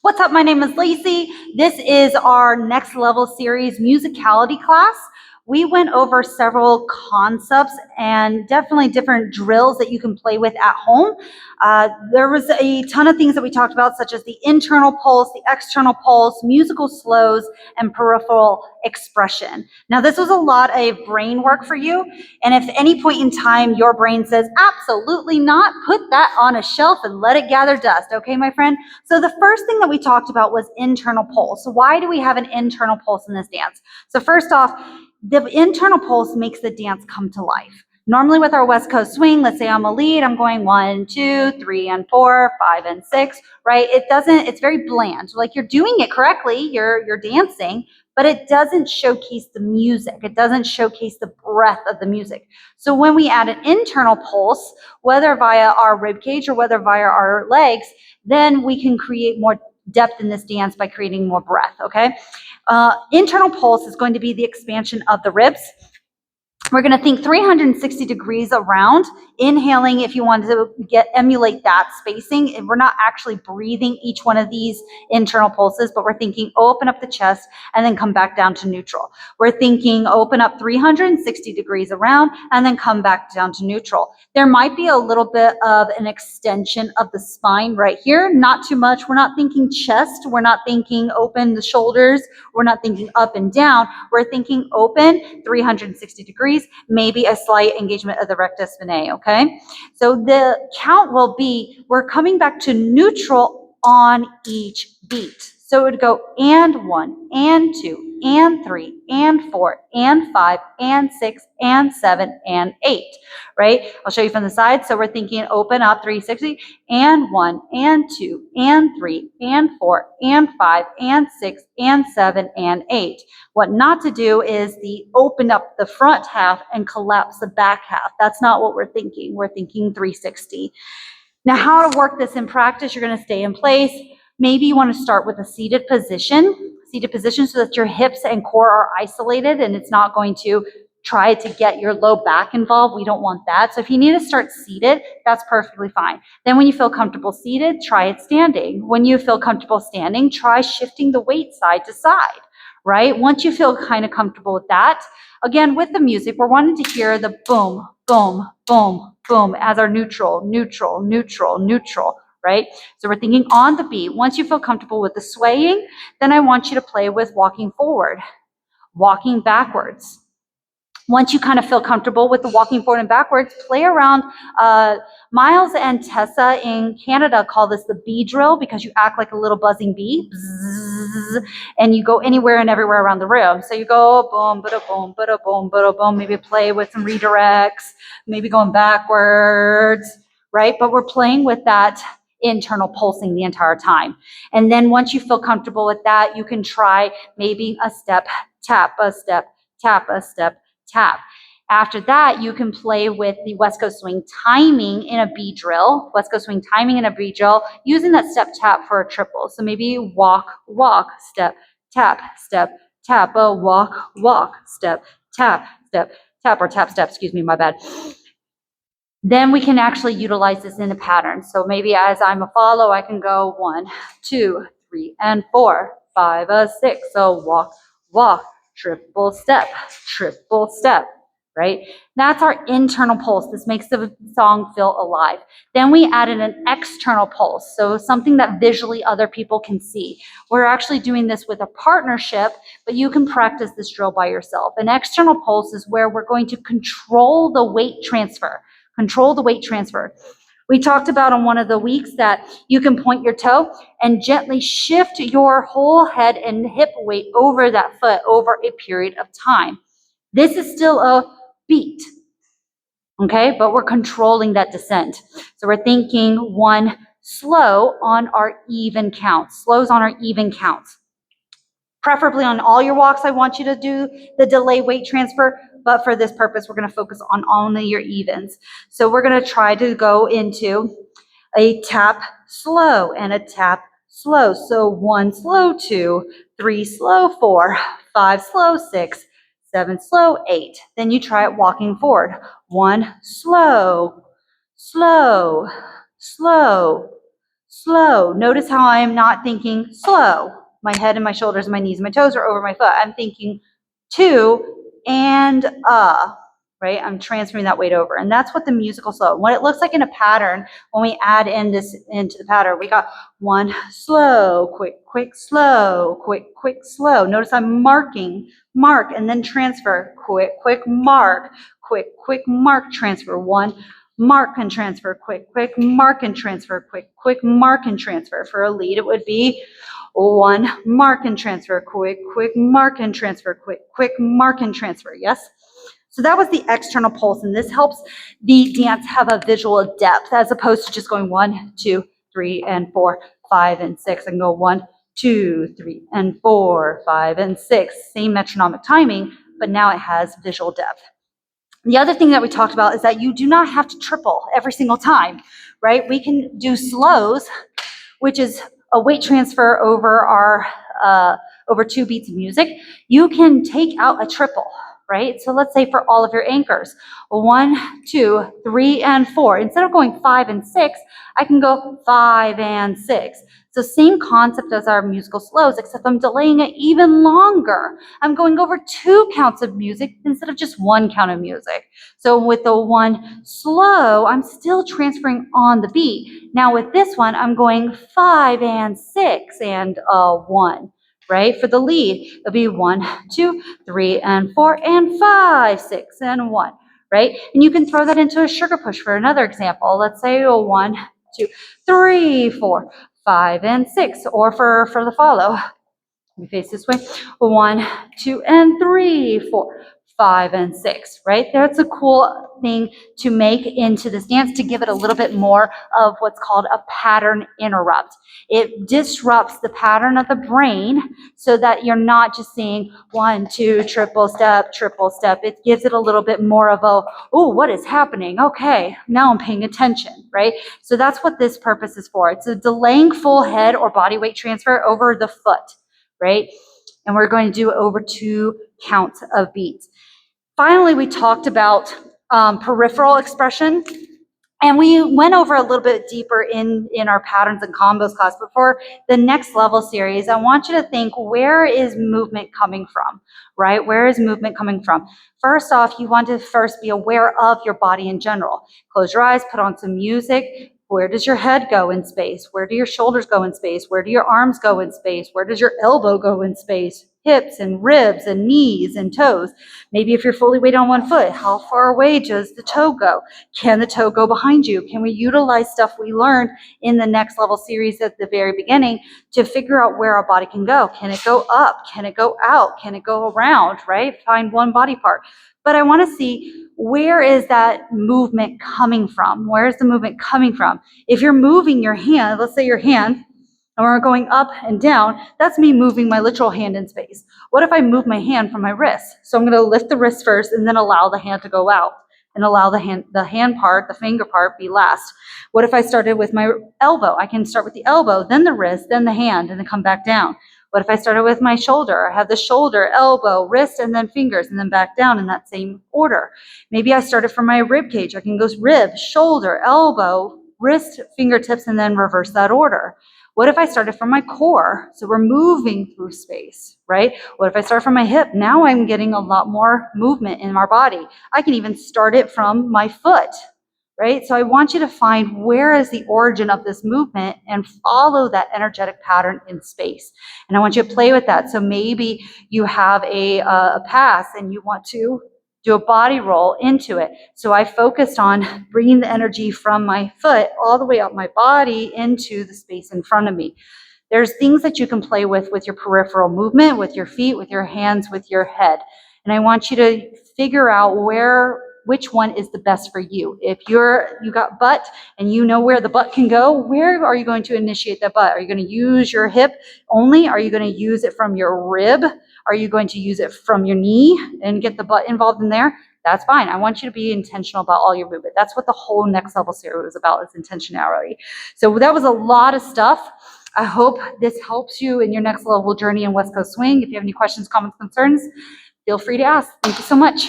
What's up? My name is Lacey. This is our next level series musicality class. We went over several concepts and definitely different drills that you can play with at home. There was a ton of things that we talked about, such as the internal pulse, the external pulse, musical slows, and peripheral expression. Now, this was a lot of brain work for you. And if at any point in time your brain says, absolutely not, put that on a shelf and let it gather dust. Okay, my friend? So the first thing that we talked about was internal pulse. So why do we have an internal pulse in this dance? So first off, the internal pulse makes the dance come to life. Normally with our West Coast swing, let's say I'm a lead, I'm going 1, 2, 3, and 4, 5, and 6, right? It's very bland. Like you're doing it correctly, you're dancing, but it doesn't showcase the music. It doesn't showcase the breadth of the music. So when we add an internal pulse, whether via our rib cage or whether via our legs, then we can create more depth in this dance by creating more breath, okay? Internal pulse is going to be the expansion of the ribs. We're going to think 360 degrees around, inhaling if you want to emulate that spacing. We're not actually breathing each one of these internal pulses, but we're thinking open up the chest and then come back down to neutral. We're thinking open up 360 degrees around and then come back down to neutral. There might be a little bit of an extension of the spine right here, not too much. We're not thinking chest. We're not thinking open the shoulders. We're not thinking up and down. We're thinking open 360 degrees, maybe a slight engagement of the rectus vena, okay? So the count will be, we're coming back to neutral on each beat. So it would go and 1, and 2, and 3, and 4, and 5, and 6, and 7, and 8, right? I'll show you from the side. So we're thinking open up 360, and 1, and 2, and 3, and 4, and 5, and 6, and 7, and 8. What not to do is the open up the front half and collapse the back half. That's not what we're thinking. We're thinking 360. Now, how to work this in practice, you're going to stay in place. Maybe you want to start with a seated position so that your hips and core are isolated and it's not going to try to get your low back involved. We don't want that. So if you need to start seated, that's perfectly fine. Then when you feel comfortable seated, try it standing. When you feel comfortable standing, try shifting the weight side to side, right? Once you feel kind of comfortable with that, again, with the music, we're wanting to hear the boom, boom, boom, boom as our neutral, neutral, neutral, neutral, right? So we're thinking on the beat. Once you feel comfortable with the swaying, then I want you to play with walking forward, walking backwards. Once you kind of feel comfortable with the walking forward and backwards, play around. Miles and Tessa in Canada call this the bee drill because you act like a little buzzing bee, bzzz, and you go anywhere and everywhere around the room. So you go boom, bada boom, bada boom, bada boom. Maybe play with some redirects, maybe going backwards, right? But we're playing with that internal pulsing the entire time. And then once you feel comfortable with that, you can try maybe a step, tap, a step, tap, a step, tap. After that, you can play with the West Coast swing timing in a B drill, West Coast swing timing in a B drill, using that step tap for a triple. So maybe walk, walk, step, tap, a walk, walk, step, tap, or tap, step, excuse me, my bad. Then we can actually utilize this in a pattern. So maybe as I'm a follow, I can go 1, 2, 3, and 4, 5, 6. So walk, walk, triple step, right? That's our internal pulse. This makes the song feel alive. Then we added an external pulse, so something that visually other people can see. We're actually doing this with a partnership, but you can practice this drill by yourself. An external pulse is where we're going to control the weight transfer. We talked about on one of the weeks that you can point your toe and gently shift your whole head and hip weight over that foot over a period of time. This is still a beat, okay? But we're controlling that descent. So we're thinking 1 slow on our even counts, slows on our even counts. Preferably on all your walks, I want you to do the delay weight transfer, but for this purpose, we're gonna focus on only your evens. So we're gonna try to go into a tap slow and a tap slow. So 1 slow, 2, 3 slow, 4, 5 slow, 6, 7 slow, 8. Then you try it walking forward. 1 slow, slow, slow, slow. Notice how I am not thinking slow. My head and my shoulders and my knees and my toes are over my foot. I'm thinking 2 and right? I'm transferring that weight over. And that's what the musical slow, what it looks like in a pattern when we add in this into the pattern. We got 1 slow, quick, quick, slow, quick, quick, slow. Notice I'm marking, mark, and then transfer, quick, quick, mark, quick, quick, mark, transfer. 1 mark and transfer, quick, quick, mark and transfer, quick, quick, mark and transfer. For a lead, it would be 1 mark and transfer, quick, quick, mark and transfer, quick, quick, mark and transfer. Yes? So that was the external pulse, and this helps the dance have a visual depth as opposed to just going 1, 2, 3, and 4, 5, and 6, and go 1, 2, 3, and 4, 5, and 6. Same metronomic timing, but now it has visual depth. The other thing that we talked about is that you do not have to triple every single time, right? We can do slows, which is a weight transfer over our over 2 beats of music. You can take out a triple, right? So let's say for all of your anchors, 1, 2, 3, and 4. Instead of going 5 and 6, I can go 5 and 6. So same concept as our musical slows, except I'm delaying it even longer. I'm going over 2 counts of music instead of just 1 count of music. So with the 1 slow, I'm still transferring on the beat. Now with this one, I'm going 5 and 6 and 1, right? For the lead, it'll be 1, 2, 3, and 4, and 5, 6, and 1, right? And you can throw that into a sugar push for another example. Let's say 1, 2, 3, 4, 5, and 6, or for the follow. Let me face this way. 1, 2, and 3, 4, 5, and 6, right? That's a cool thing to make into this dance to give it a little bit more of what's called a pattern interrupt. It disrupts the pattern of the brain so that you're not just seeing 1, 2, triple step, triple step. It gives it a little bit more of a, oh, what is happening? Okay, now I'm paying attention, right? So that's what this purpose is for. It's a delaying full head or body weight transfer over the foot, right? And we're going to do over 2 counts of beats. Finally, we talked about peripheral expression, and we went over a little bit deeper in our patterns and combos class. But for the next level series, I want you to think, where is movement coming from, right? Where is movement coming from? First off, you want to first be aware of your body in general. Close your eyes, put on some music. Where does your head go in space? Where do your shoulders go in space? Where do your arms go in space? Where does your elbow go in space? Hips and ribs and knees and toes. Maybe if you're fully weighted on one foot, how far away does the toe go? Can the toe go behind you? Can we utilize stuff we learned in the next level series at the very beginning to figure out where our body can go? Can it go up? Can it go out? Can it go around, right? Find one body part. But I want to see, where is that movement coming from? Where is the movement coming from? If you're moving your hand, let's say your hand, and we're going up and down, that's me moving my literal hand in space. What if I move my hand from my wrist? So I'm going to lift the wrist first and then allow the hand to go out and allow the hand part, the finger part, be last. What if I started with my elbow? I can start with the elbow, then the wrist, then the hand, and then come back down. What if I started with my shoulder? I have the shoulder, elbow, wrist, and then fingers, and then back down in that same order. Maybe I started from my rib cage. I can go rib, shoulder, elbow, wrist, fingertips, and then reverse that order. What if I started from my core? So we're moving through space, right? What if I start from my hip? Now I'm getting a lot more movement in our body. I can even start it from my foot, right? So I want you to find, where is the origin of this movement and follow that energetic pattern in space. And I want you to play with that. So maybe you have a pass and you want to do a body roll into it. So I focused on bringing the energy from my foot all the way up my body into the space in front of me. There's things that you can play with your peripheral movement, with your feet, with your hands, with your head. And I want you to figure out which one is the best for you. If you got butt and you know where the butt can go, where are you going to initiate that butt? Are you going to use your hip only? Are you going to use it from your rib? Are you going to use it from your knee and get the butt involved in there? That's fine. I want you to be intentional about all your movement. That's what the whole next level series was about, is intentionality. So that was a lot of stuff. I hope this helps you in your next level journey in West Coast Swing. If you have any questions, comments, concerns, feel free to ask. Thank you so much.